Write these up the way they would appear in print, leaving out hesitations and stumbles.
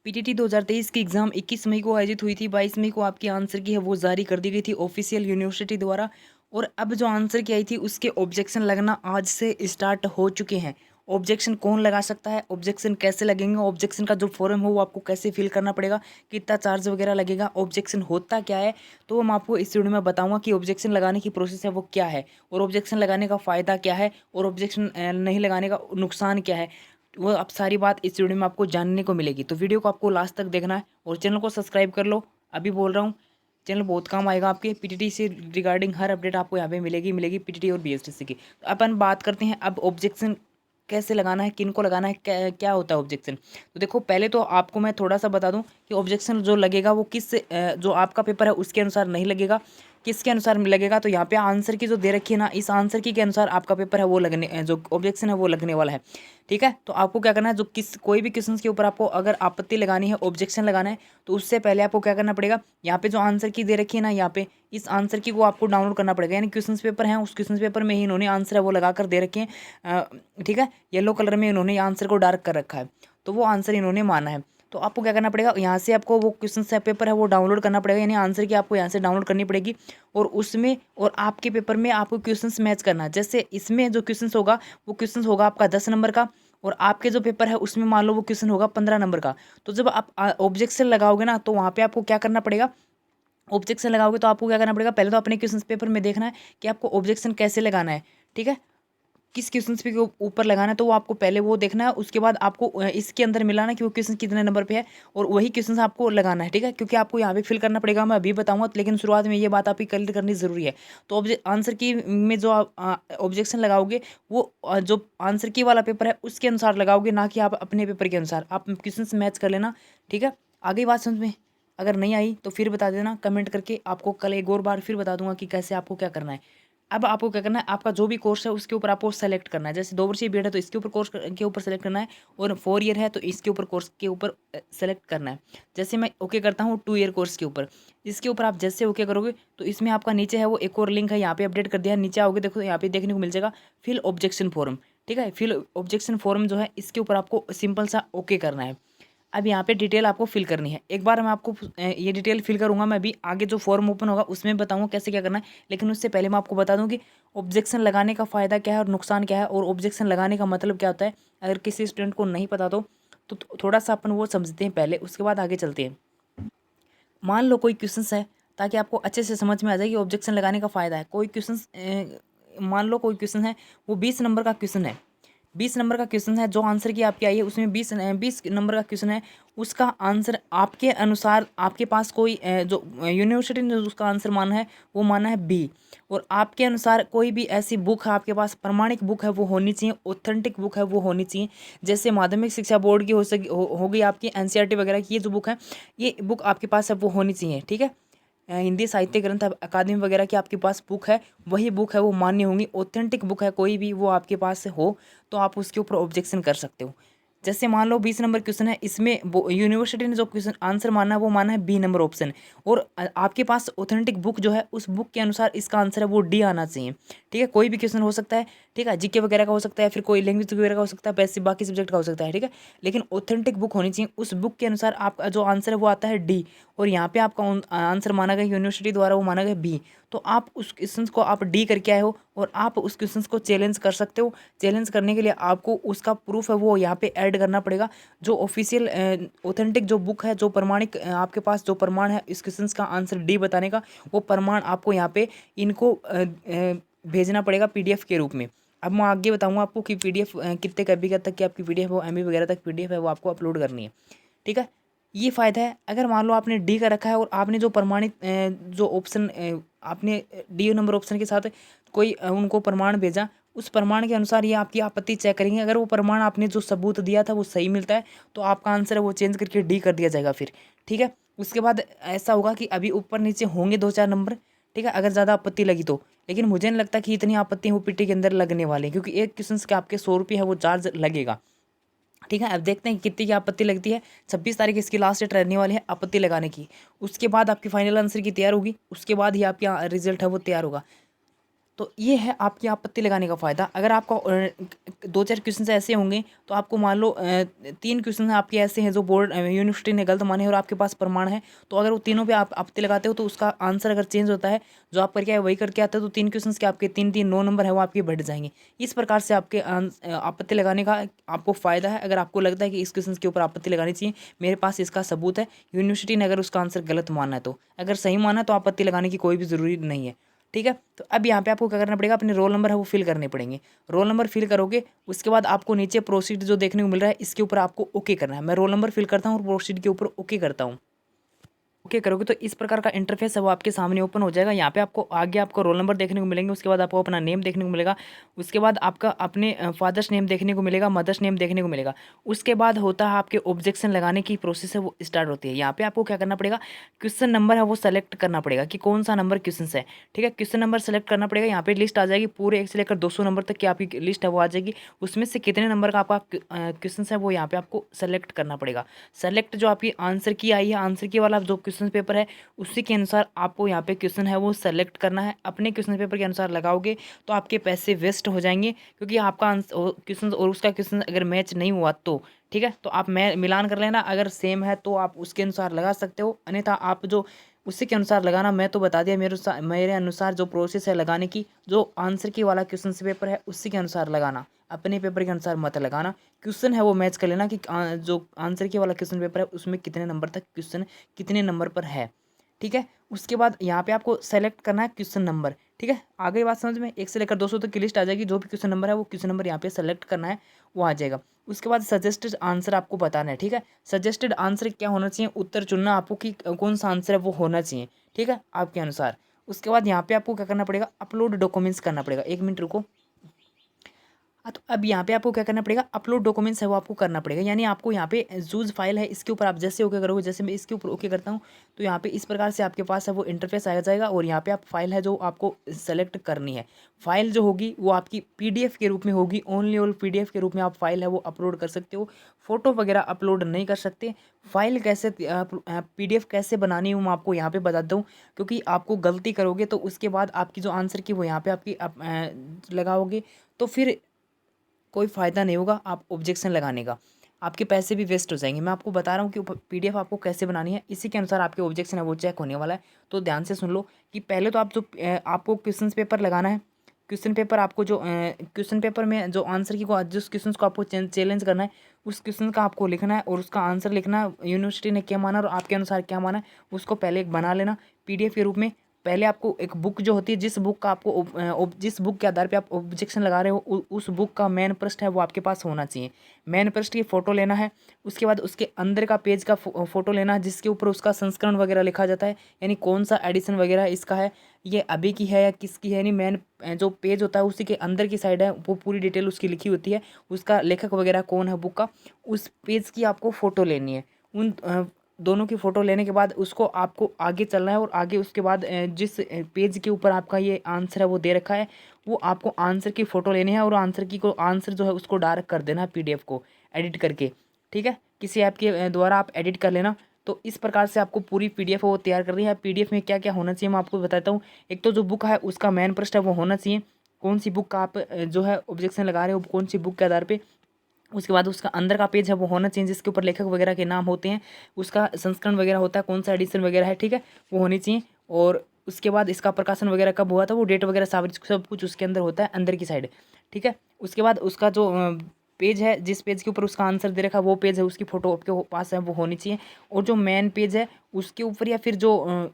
PTT 2023 की exam 21 मई को आयोजित हुई थी। 22 मई को आपकी आंसर की है वो जारी कर दी गई थी ऑफिशियल यूनिवर्सिटी द्वारा। और अब जो आंसर की आई थी उसके ऑब्जेक्शन लगना आज से स्टार्ट हो चुके हैं। ऑब्जेक्शन कौन लगा सकता है, ऑब्जेक्शन कैसे लगेंगे, ऑब्जेक्शन का जो फॉर्म है वो आपको कैसे फिल करना पड़ेगा, कितना चार्ज वगैरह लगेगा, ऑब्जेक्शन होता क्या है, तो हम आपको इस वीडियो में बताऊंगा कि ऑब्जेक्शन लगाने की प्रोसेस है वो क्या है, और ऑब्जेक्शन लगाने का फ़ायदा क्या है, और ऑब्जेक्शन नहीं लगाने का नुकसान क्या है। वो अब सारी बात इस वीडियो में आपको जानने को मिलेगी। तो वीडियो को आपको लास्ट तक देखना है और चैनल को सब्सक्राइब कर लो। अभी बोल रहा हूँ, चैनल बहुत काम आएगा आपके। पीटीटी से रिगार्डिंग हर अपडेट आपको यहाँ पे मिलेगी पीटीटी और बीएसटीसी की। तो अपन बात करते हैं अब ऑब्जेक्शन कैसे लगाना है, किन को लगाना है, क्या क्या होता है ऑब्जेक्शन। तो देखो, पहले तो आपको मैं थोड़ा सा बता दूं कि ऑब्जेक्शन जो लगेगा वो किस जो आपका पेपर है उसके अनुसार नहीं लगेगा, किसके अनुसार लगेगा। तो यहाँ पे आंसर की जो दे रखी है ना, इस आंसर की के अनुसार आपका पेपर है वो लगने, जो ऑब्जेक्शन है वो लगने वाला है। ठीक है, तो आपको क्या करना है, जो कोई भी क्वेश्चन के ऊपर आपको अगर आपत्ति लगानी है, ऑब्जेक्शन लगाना है, तो उससे पहले आपको क्या करना पड़ेगा, यहाँ पे जो आंसर की दे रखी है ना, यहाँ पे इस आंसर की को आपको डाउनलोड करना पड़ेगा। यानी क्वेश्चन पेपर है, उस क्वेश्चन पेपर में ही इन्होंने आंसर है वो लगा कर दे रखे हैं। ठीक है, येलो कलर में इन्होंने आंसर को डार्क कर रखा है, तो वो आंसर इन्होंने माना है। तो आपको क्या करना पड़ेगा, यहाँ से आपको वो क्वेश्चन पेपर है वो डाउनलोड करना पड़ेगा, यानी आंसर की आपको यहाँ से डाउनलोड करनी पड़ेगी। और उसमें और आपके पेपर में आपको क्वेश्चंस मैच करना है। जैसे इसमें जो क्वेश्चंस होगा वो क्वेश्चंस होगा आपका 10 नंबर का, और आपके जो पेपर है उसमें मान लो वो क्वेश्चन होगा 15 नंबर का। तो जब आप ऑब्जेक्शन लगाओगे ना, तो वहाँ पे आपको क्या करना पड़ेगा, ऑब्जेक्शन लगाओगे तो आपको क्या करना पड़ेगा, पहले तो अपने क्वेश्चन पेपर में देखना है कि आपको ऑब्जेक्शन कैसे लगाना है। ठीक है, किस क्वेश्चन पे के ऊपर लगाना है, तो वो आपको पहले वो देखना है। उसके बाद आपको इसके अंदर मिलाना है कि वो क्वेश्चन कितने नंबर पे है, और वही क्वेश्चन आपको लगाना है। ठीक है, क्योंकि आपको यहाँ पे फिल करना पड़ेगा, मैं अभी बताऊंगा, लेकिन शुरुआत में ये बात आपकी क्लियर करनी जरूरी है। तो आंसर की में जो आप ऑब्जेक्शन लगाओगे वो जो आंसर की वाला पेपर है उसके अनुसार लगाओगे, ना कि आप अपने पेपर के अनुसार। आप क्वेश्चन मैच कर लेना। ठीक है, आगे बात समझ में, अगर नहीं आई तो फिर बता देना कमेंट करके, आपको कल एक और बार फिर बता दूंगा कि कैसे आपको क्या करना है। अब आपको क्या करना है, आपका जो भी कोर्स है उसके ऊपर आपको सेलेक्ट करना है। जैसे 2 वर्षीय बीएड है तो इसके ऊपर कोर्स के ऊपर सेलेक्ट करना है, और 4 ईयर है तो इसके ऊपर कोर्स के ऊपर सेलेक्ट करना है। जैसे मैं ओके करता हूँ 2 ईयर कोर्स के ऊपर, इसके ऊपर आप जैसे ओके करोगे तो इसमें आपका नीचे है वो एक और लिंक है, यहाँ पे अपडेट कर दिया है। नीचे आओगे, देखो यहाँ पे देखने को मिल जाएगा फिल ऑब्जेक्शन फॉर्म। ठीक है, फिल ऑब्जेक्शन फॉर्म जो है इसके ऊपर आपको सिंपल सा ओके करना है। अब यहाँ पे डिटेल आपको फिल करनी है। एक बार मैं आपको ये डिटेल फिल करूँगा, मैं भी आगे जो फॉर्म ओपन होगा उसमें बताऊँगा कैसे क्या करना है। लेकिन उससे पहले मैं आपको बता दूँ कि ऑब्जेक्शन लगाने का फ़ायदा क्या है और नुकसान क्या है, और ऑब्जेक्शन लगाने का मतलब क्या होता है। अगर किसी स्टूडेंट को नहीं पता तो थोड़ा सा अपन वो समझते हैं पहले, उसके बाद आगे चलते हैं। मान लो कोई क्वेश्चन है, ताकि आपको अच्छे से समझ में आ जाए कि ऑब्जेक्शन लगाने का फ़ायदा है। कोई क्वेश्चन, मान लो कोई क्वेश्चन है, वो 20 नंबर का क्वेश्चन है। 20 नंबर का क्वेश्चन है, जो आंसर की आपकी आई है उसमें 20 नंबर का क्वेश्चन है। उसका आंसर आपके अनुसार आपके पास कोई जो यूनिवर्सिटी ने उसका आंसर माना है वो माना है बी, और आपके अनुसार कोई भी ऐसी बुक है आपके पास, प्रमाणिक बुक है वो होनी चाहिए, ऑथेंटिक बुक है वो होनी चाहिए। जैसे माध्यमिक शिक्षा बोर्ड की हो गई आपकी एनसीईआरटी वगैरह की ये जो बुक है, ये बुक आपके पास है वो होनी चाहिए। ठीक है, हिंदी साहित्य ग्रंथ अकादमी वगैरह की आपके पास बुक है, वही बुक है वो मान्य होंगी। ऑथेंटिक बुक है कोई भी वो आपके पास से हो तो आप उसके ऊपर ऑब्जेक्शन कर सकते हो। जैसे मान लो 20 नंबर क्वेश्चन है, इसमें यूनिवर्सिटी ने जो क्वेश्चन आंसर माना है वो माना है बी नंबर ऑप्शन, और आपके पास ऑथेंटिक बुक जो है उस बुक के अनुसार इसका आंसर है वो डी आना चाहिए। ठीक है, कोई भी क्वेश्चन हो सकता है। ठीक है, जीके वगैरह का हो सकता है, फिर कोई लैंग्वेज वगैरह का हो सकता है, वैसे बाकी सब्जेक्ट का हो सकता है। ठीक है, लेकिन ऑथेंटिक बुक होनी चाहिए, उस बुक के अनुसार आपका जो आंसर है वो आता है डी, और यहाँ पे आपका आंसर माना गया यूनिवर्सिटी द्वारा वो माना गया बी। तो आप उस क्वेश्चन को आप डी करके आए हो, और आप उस क्वेश्चन को चैलेंज कर सकते हो। चैलेंज करने के लिए आपको उसका प्रूफ है वो यहाँ पे ऐड करना पड़ेगा। जो ऑफिशियल ऑथेंटिक जो बुक है, जो प्रमाणिक आपके पास जो प्रमाण है इस क्वेश्चन का आंसर डी बताने का, वो प्रमाण आपको यहाँ पे इनको भेजना पड़ेगा पीडीएफ के रूप में। अब मैं आगे बताऊंगा आपको कि पीडीएफ कितने कभी तक की आपकी पीडीएफ वो एमबी वगैरह तक पीडीएफ है वो आपको अपलोड करनी है। ठीक है, ये फ़ायदा है। अगर मान लो आपने डी का रखा है और आपने जो प्रमाणित जो ऑप्शन आपने डी नंबर ऑप्शन के साथ कोई उनको प्रमाण भेजा, उस प्रमाण के अनुसार ये आपकी आपत्ति चेक करेंगे। अगर वो प्रमाण आपने जो सबूत दिया था वो सही मिलता है तो आपका आंसर है वो चेंज करके डी कर दिया जाएगा फिर। ठीक है, उसके बाद ऐसा होगा कि अभी ऊपर नीचे होंगे 2-4 नंबर। ठीक है, अगर ज़्यादा आपत्ति लगी तो, लेकिन मुझे नहीं लगता कि इतनी आपत्ति वो पीटी के अंदर लगने वाले हैं, क्योंकि एक क्वेश्चन के आपके 100 रुपये है वो चार्ज लगेगा। ठीक है, अब देखते हैं कि कितनी की आपत्ति लगती है। 26 तारीख इसकी लास्ट डेट रहने वाली है आपत्ति लगाने की। उसके बाद आपकी फाइनल आंसर की तैयार होगी, उसके बाद ही आपका रिजल्ट है वो तैयार होगा। तो ये है आपकी आपत्ति लगाने का फ़ायदा। अगर आपका 2-4 क्वेश्चन ऐसे होंगे तो आपको मान लो 3 क्वेश्चन आपके ऐसे हैं जो बोर्ड यूनिवर्सिटी ने गलत माने और आपके पास प्रमाण है, तो अगर वो तीनों पे आप आपत्ति लगाते हो तो उसका आंसर अगर चेंज होता है, जो आप करके आए वही करके आते हो, तो 3 क्वेश्चन के आपके 3-3 9 नंबर है वो आपके बढ़ जाएंगे। इस प्रकार से आपके आपत्ति लगाने का आपको फ़ायदा है। अगर आपको लगता है कि इस क्वेश्चन के ऊपर आपत्ति लगानी चाहिए, मेरे पास इसका सबूत है, यूनिवर्सिटी ने अगर उसका आंसर गलत माना है तो, अगर सही माना तो आपत्ति लगाने की कोई भी ज़रूरी नहीं है। ठीक है, तो अब यहाँ पे आपको क्या करना पड़ेगा, अपने रोल नंबर है वो फिल करने पड़ेंगे। रोल नंबर फिल करोगे, उसके बाद आपको नीचे प्रोसीड जो देखने को मिल रहा है इसके ऊपर आपको ओके करना है। मैं रोल नंबर फिल करता हूँ और प्रोसीड के ऊपर ओके करता हूँ। ओके करोगे तो इस प्रकार का इंटरफेस है वो आपके सामने ओपन हो जाएगा। यहाँ पे आपको आगे आपको रोल नंबर देखने को मिलेंगे, उसके बाद आपको अपना नेम देखने को मिलेगा, उसके बाद आपका अपने फादर्स नेम देखने को मिलेगा, मदर्स नेम देखने को मिलेगा। उसके बाद होता है आपके ऑब्जेक्शन लगाने की प्रोसेस है वो स्टार्ट होती है। यहाँ पे आपको क्या करना पड़ेगा, क्वेश्चन नंबर है वो सेलेक्ट करना पड़ेगा कि कौन सा नंबर क्वेश्चन है। ठीक है, क्वेश्चन नंबर सेलेक्ट करना पड़ेगा। यहाँ पे लिस्ट आ जाएगी पूरे 1 से लेकर 200 नंबर तक की आपकी लिस्ट है वो आ जाएगी। उसमें से कितने नंबर का आपका क्वेश्चन है वो यहाँ पे आपको सेलेक्ट करना पड़ेगा। सेलेक्ट जो आपकी आंसर की आई है, आंसर की वाला जो क्वेश्चन पेपर है उसी के अनुसार आपको यहाँ पे क्वेश्चन है वो सेलेक्ट करना है। अपने क्वेश्चन पेपर के अनुसार लगाओगे तो आपके पैसे वेस्ट हो जाएंगे, क्योंकि आपका आंसर क्वेश्चन और उसका क्वेश्चन अगर मैच नहीं हुआ तो ठीक है, तो आप मिलान कर लेना। अगर सेम है तो आप उसके अनुसार लगा सकते हो, अन्यथा आप जो उसी के अनुसार लगाना। मैं तो बता दिया मेरे अनुसार जो प्रोसेस है लगाने की, जो आंसर की वाला क्वेश्चन पेपर है उसी के अनुसार लगाना, अपने पेपर के अनुसार मत लगाना। क्वेश्चन है वो मैच कर लेना कि जो आंसर की वाला क्वेश्चन पेपर है उसमें कितने नंबर तक क्वेश्चन कितने नंबर पर है। ठीक है, उसके बाद यहाँ पे आपको सेलेक्ट करना है क्वेश्चन नंबर। ठीक है, आगे बात समझ में, 1 से लेकर 200 तक की लिस्ट आ जाएगी। जो भी क्वेश्चन नंबर है वो क्वेश्चन नंबर यहाँ पे सेलेक्ट करना है, वो आ जाएगा। उसके बाद सजेस्टेड आंसर आपको बताना है। ठीक है, सजेस्टेड आंसर क्या होना चाहिए, उत्तर चुनना आपको कि कौन सा आंसर है वो होना चाहिए। ठीक है, आपके अनुसार। उसके बाद यहाँ पे आपको क्या करना पड़ेगा, अपलोड डॉक्यूमेंट्स करना पड़ेगा। 1 मिनट रुको। हाँ, तो अब यहाँ पे आपको क्या करना पड़ेगा, अपलोड डॉक्यूमेंट्स है वो आपको करना पड़ेगा। यानी आपको यहाँ पे जूज फाइल है, इसके ऊपर आप जैसे ओके करोगे, जैसे मैं इसके ऊपर ओके करता हूँ तो यहाँ पे इस प्रकार से आपके पास है वो इंटरफेस आ जाएगा। और यहाँ पे आप फाइल है जो आपको सेलेक्ट करनी है, फाइल जो होगी वो आपकी पीडीएफ के रूप में होगी। ओनली और पीडीएफ के रूप में आप फाइल है वो अपलोड कर सकते हो, फोटो वगैरह अपलोड नहीं कर सकते। फाइल कैसे पीडीएफ कैसे बनानी है मैं आपको यहाँ पे बता दूँ, क्योंकि आपको गलती करोगे तो उसके बाद आपकी जो आंसर की वो यहाँ पे आपकी लगाओगे तो फिर कोई फ़ायदा नहीं होगा आप ऑब्जेक्शन लगाने का, आपके पैसे भी वेस्ट हो जाएंगे। मैं आपको बता रहा हूँ कि पीडीएफ आपको कैसे बनानी है, इसी के अनुसार आपके ऑब्जेक्शन है वो चेक होने वाला है। तो ध्यान से सुन लो कि पहले तो आप जो आपको क्वेश्चन पेपर लगाना है, क्वेश्चन पेपर आपको जो क्वेश्चन पेपर में जो आंसर की को जिस क्वेश्चन को आपको चैलेंज करना है उस क्वेश्चन का आपको लिखना है और उसका आंसर लिखना है। यूनिवर्सिटी ने क्या माना और आपके अनुसार क्या माना है उसको पहले एक बना लेना पीडीएफ के रूप में। पहले आपको एक बुक जो होती है, जिस बुक का आपको जिस बुक के आधार पे आप ऑब्जेक्शन लगा रहे हो उस बुक का मेन पृष्ठ है वो आपके पास होना चाहिए। मेन पृष्ठ की फ़ोटो लेना है, उसके बाद उसके अंदर का पेज का फ़ोटो लेना है जिसके ऊपर उसका संस्करण वगैरह लिखा जाता है, यानी कौन सा एडिशन वगैरह इसका है, ये अभी की है या किसकी है। यानी मेन जो पेज होता है उसी के अंदर की साइड है वो पूरी डिटेल उसकी लिखी होती है, उसका लेखक वगैरह कौन है बुक का, उस पेज की आपको फ़ोटो लेनी है। उन दोनों की फ़ोटो लेने के बाद उसको आपको आगे चलना है और आगे उसके बाद जिस पेज के ऊपर आपका ये आंसर है वो दे रखा है वो आपको आंसर की फ़ोटो लेनी है और आंसर जो है उसको डायरेक्ट कर देना है पीडीएफ को एडिट करके। ठीक है, किसी ऐप के द्वारा आप एडिट कर लेना। तो इस प्रकार से आपको पूरी पीडीएफ वो तैयार करनी है। पीडीएफ में क्या क्या होना चाहिए मैं आपको बताता हूँ। एक तो जो बुक है उसका मेन पृष्ठ है वो होना चाहिए, कौन सी बुक का आप जो है ऑब्जेक्शन लगा रहे हो कौन सी बुक के आधार पर। उसके बाद उसका अंदर का पेज है वो होना चाहिए जिसके ऊपर लेखक वगैरह के नाम होते हैं, उसका संस्करण वगैरह होता है, कौन सा एडिशन वगैरह है। ठीक है, वो होनी चाहिए। और उसके बाद इसका प्रकाशन वगैरह कब हुआ था वो डेट वगैरह सब कुछ उसके अंदर होता है अंदर की साइड। ठीक है, उसके बाद उसका जो पेज है जिस पेज के ऊपर उसका आंसर दे रखा है वो पेज है उसकी फ़ोटो आपके पास है वो होनी चाहिए। और जो मेन पेज है उसके ऊपर या फिर जो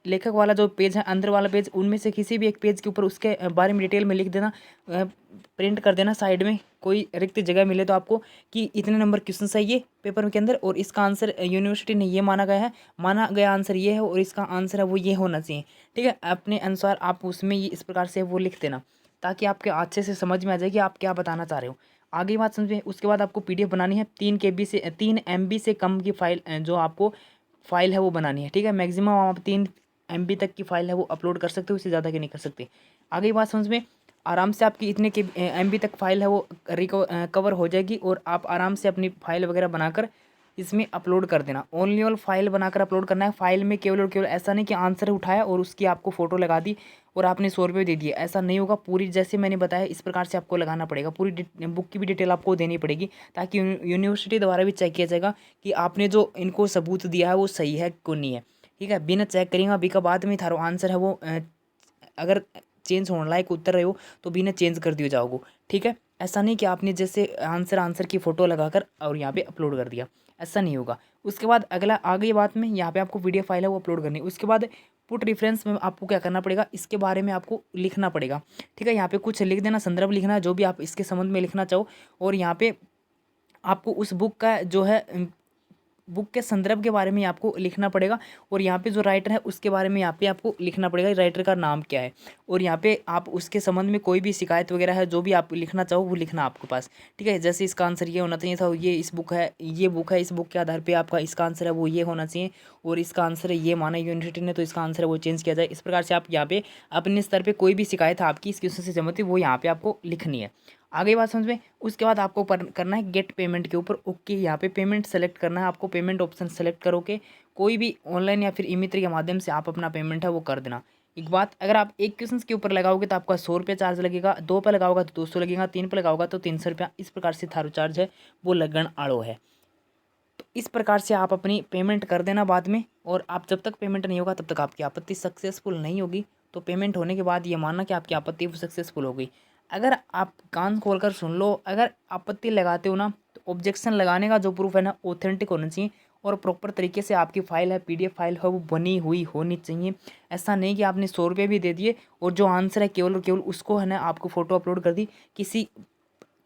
लेखक वाला जो पेज है अंदर वाला पेज, उनमें से किसी भी एक पेज के ऊपर उसके बारे में डिटेल में लिख देना, प्रिंट कर देना साइड में कोई रिक्त जगह मिले तो आपको कि इतने नंबर क्वेश्चन है ये पेपर के अंदर और इसका आंसर यूनिवर्सिटी ने ये माना गया आंसर ये है और इसका आंसर है वो ये होना चाहिए। ठीक है, अपने अनुसार आप उसमें ये इस प्रकार से वो लिख देना ताकि आपके अच्छे से समझ में आ जाए कि आप क्या बताना चाह रहे हो। आगे बात समझे। उसके बाद आपको पीडीएफ बनानी है 3 MB से कम की फाइल जो आपको फाइल है वो बनानी है। ठीक है, मैक्सिमम आप 3 MB तक की फाइल है वो अपलोड कर सकते हो, इससे ज़्यादा की नहीं कर सकते। आगे बात समझ में। आराम से आपकी इतने के MB तक फाइल है वो कवर हो जाएगी और आप आराम से अपनी फाइल वगैरह बनाकर इसमें अपलोड कर देना। ओनली ऑल फाइल बनाकर अपलोड करना है। फाइल में केवल और केवल ऐसा नहीं कि आंसर उठाया और उसकी आपको फ़ोटो लगा दी और आपने 100 रुपये दे दिए, ऐसा नहीं होगा। पूरी जैसे मैंने बताया इस प्रकार से आपको लगाना पड़ेगा। पूरी बुक की भी डिटेल आपको देनी पड़ेगी, ताकि यूनिवर्सिटी द्वारा भी चेक किया जाएगा कि आपने जो इनको सबूत दिया है वो सही है कि नहीं है। ठीक है, बिना चेक करेंगे अभी का बाद में थारो आंसर है वो अगर चेंज होने लायक उत्तर रहे हो तो बिना चेंज कर दिया जाओगे। ठीक है, ऐसा नहीं कि आपने जैसे आंसर की फ़ोटो लगाकर और यहाँ पे अपलोड कर दिया, ऐसा नहीं होगा। उसके बाद अगला आगे बात में यहाँ पे आपको वीडियो फाइल है वो अपलोड करनी है। उसके बाद पुट रेफरेंस में आपको क्या करना पड़ेगा, इसके बारे में आपको लिखना पड़ेगा। ठीक है, यहाँ पे कुछ लिख देना, संदर्भ लिखना है जो भी आप इसके संबंध में लिखना चाहो। और यहाँ पे आपको उस बुक का जो है बुक के संदर्भ के बारे में आपको लिखना पड़ेगा। और यहाँ पे जो राइटर है उसके बारे में यहाँ पे आपको लिखना पड़ेगा, राइटर का नाम क्या है। और यहाँ पे आप उसके संबंध में कोई भी शिकायत वगैरह है जो भी आप लिखना चाहो वो लिखना आपके पास। ठीक है, जैसे इसका आंसर ये होना चाहिए था, ये इस बुक है, ये बुक है, इस बुक के आधार पे आपका इसका आंसर है वो ये होना चाहिए। और इसका आंसर है ये माना यूनिवर्सिटी ने, तो इसका आंसर है वो चेंज किया जाए। इस प्रकार से आप यहाँ पे अपने स्तर पर कोई भी शिकायत है आपकी इस क्वेश्चन से संबंधित वो यहाँ पे आपको लिखनी है। आगे बात समझ में। उसके बाद आपको करना है गेट पेमेंट के ऊपर ओके। यहाँ पे पेमेंट सेलेक्ट करना है आपको। पेमेंट ऑप्शन सेलेक्ट करो के कोई भी ऑनलाइन या फिर ई मित्र के माध्यम से आप अपना पेमेंट है वो कर देना। एक बात, अगर आप एक क्वेश्चन के ऊपर लगाओगे तो आपका 100 रुपये चार्ज लगेगा, 2 पे लगाओगा तो 200 लगेगा, 3 पे लगाओगा तो 300 रुपया। इस प्रकार से थारो चार्ज है वो लगन आड़ो है। तो इस प्रकार से आप अपनी पेमेंट कर देना बाद में। और आप जब तक पेमेंट नहीं होगा तब तक आपकी आपत्ति सक्सेसफुल नहीं होगी। तो पेमेंट होने के बाद ये मानना कि आपकी आपत्ति सक्सेसफुल हो गई। अगर आप कान खोलकर सुन लो, अगर आपत्ति लगाते हो ना तो ऑब्जेक्शन लगाने का जो प्रूफ है ना ऑथेंटिक होना चाहिए और प्रॉपर तरीके से आपकी फाइल है PDF फाइल है वो बनी हुई होनी चाहिए। ऐसा नहीं कि आपने 100 रुपये भी दे दिए और जो आंसर है केवल और केवल उसको है ना आपको फ़ोटो अपलोड कर दी। किसी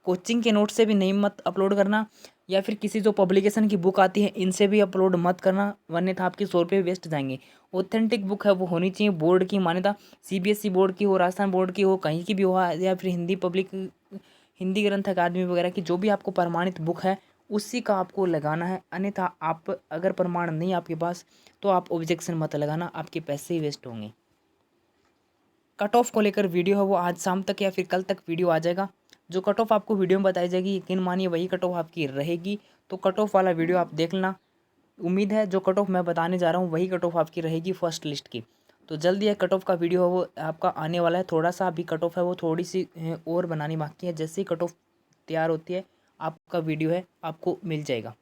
कोचिंग के नोट से भी नहीं मत अपलोड करना, या फिर किसी जो पब्लिकेशन की बुक आती है इनसे भी अपलोड मत करना, वरना था आपके 100 रुपये वेस्ट जाएंगे। ऑथेंटिक बुक है वो होनी चाहिए, बोर्ड की मान्यता, CBSE बोर्ड की हो, राजस्थान बोर्ड की हो, कहीं की भी हो, या फिर हिंदी ग्रंथ अकादमी वगैरह की जो भी आपको प्रमाणित बुक है उसी का आपको लगाना है। अन्यथा आप अगर प्रमाण नहीं आपके पास तो आप ऑब्जेक्शन मत लगाना, आपके पैसे ही वेस्ट होंगे। कट ऑफ को लेकर वीडियो है वो आज शाम तक या फिर कल तक वीडियो आ जाएगा। जो कट ऑफ आपको वीडियो में बताई जाएगी यकीन मानिए वही कट ऑफ आपकी रहेगी। तो कट ऑफ वाला वीडियो आप देख लेना। उम्मीद है जो कट ऑफ मैं बताने जा रहा हूँ वही कट ऑफ आपकी रहेगी फर्स्ट लिस्ट की। तो जल्दी है कट ऑफ का वीडियो है वो आपका आने वाला है। थोड़ा सा अभी कट ऑफ है वो थोड़ी सी और बनानी बाकी है। जैसे ही कट ऑफ तैयार होती है आपका वीडियो है आपको मिल जाएगा।